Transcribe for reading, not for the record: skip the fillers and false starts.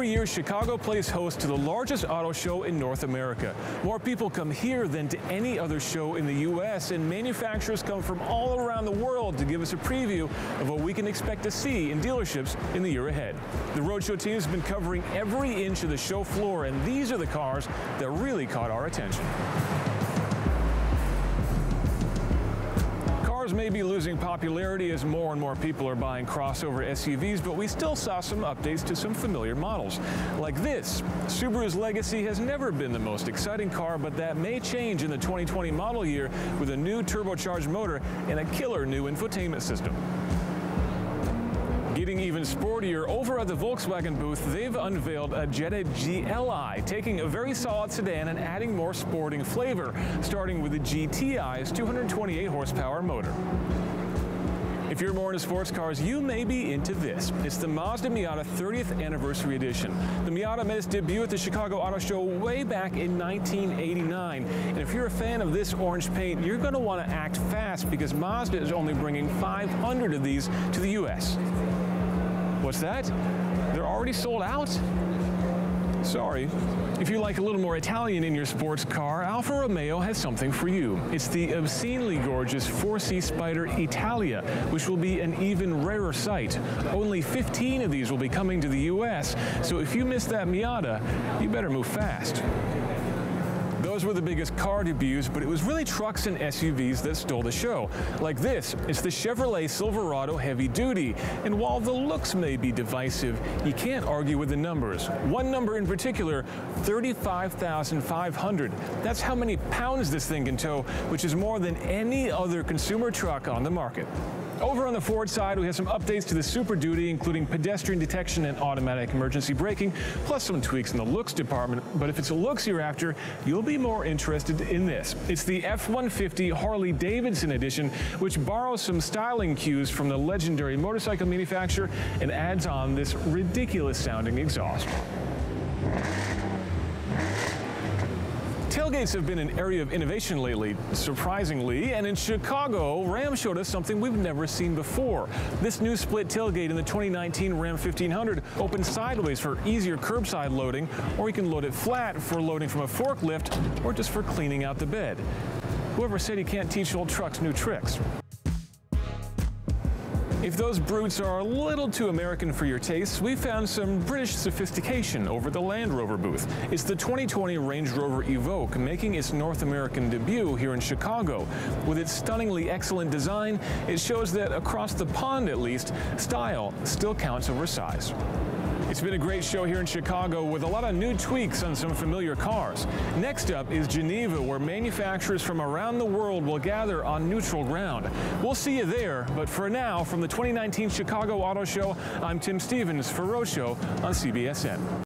Every year, Chicago plays host to the largest auto show in North America. More people come here than to any other show in the U.S., and manufacturers come from all around the world to give us a preview of what we can expect to see in dealerships in the year ahead. The Roadshow team has been covering every inch of the show floor, and these are the cars that really caught our attention. Cars may be losing popularity as more and more people are buying crossover SUVs, but we still saw some updates to some familiar models. Like this, Subaru's legacy has never been the most exciting car, but that may change in the 2020 model year with a new turbocharged motor and a killer new infotainment system. Getting even sportier, over at the Volkswagen booth, they've unveiled a Jetta GLI, taking a very solid sedan and adding more sporting flavor, starting with the GTI's 228 horsepower motor. If you're more into sports cars, you may be into this. It's the Mazda Miata 30th Anniversary Edition. The Miata made its debut at the Chicago Auto Show way back in 1989. And if you're a fan of this orange paint, you're going to want to act fast because Mazda is only bringing 500 of these to the U.S. What's that? They're already sold out? Sorry. If you like a little more Italian in your sports car, Alfa Romeo has something for you. It's the obscenely gorgeous 4C Spider Italia, which will be an even rarer sight. Only 15 of these will be coming to the U.S., so if you missed that Miata, you better move fast. Those were the biggest car debuts, but it was really trucks and SUVs that stole the show. Like this, it's the Chevrolet Silverado Heavy Duty. And while the looks may be divisive, you can't argue with the numbers. One number in particular, 35,500. That's how many pounds this thing can tow, which is more than any other consumer truck on the market. Over on the Ford side, we have some updates to the Super Duty, including pedestrian detection and automatic emergency braking, plus some tweaks in the looks department. But if it's a looks you're after, you'll be more interested in this. It's the F-150 Harley-Davidson edition, which borrows some styling cues from the legendary motorcycle manufacturer and adds on this ridiculous-sounding exhaust. Tailgates have been an area of innovation lately, surprisingly, and in Chicago, Ram showed us something we've never seen before. This new split tailgate in the 2019 Ram 1500 opens sideways for easier curbside loading, or you can load it flat for loading from a forklift, or just for cleaning out the bed. Whoever said you can't teach old trucks new tricks? If those brutes are a little too American for your tastes, we found some British sophistication over the Land Rover booth. It's the 2020 Range Rover Evoque, making its North American debut here in Chicago. With its stunningly excellent design, it shows that across the pond at least, style still counts over size. It's been a great show here in Chicago with a lot of new tweaks on some familiar cars. Next up is Geneva, where manufacturers from around the world will gather on neutral ground. We'll see you there, but for now, from the 2019 Chicago Auto Show, I'm Tim Stevens for Roadshow on CBSN.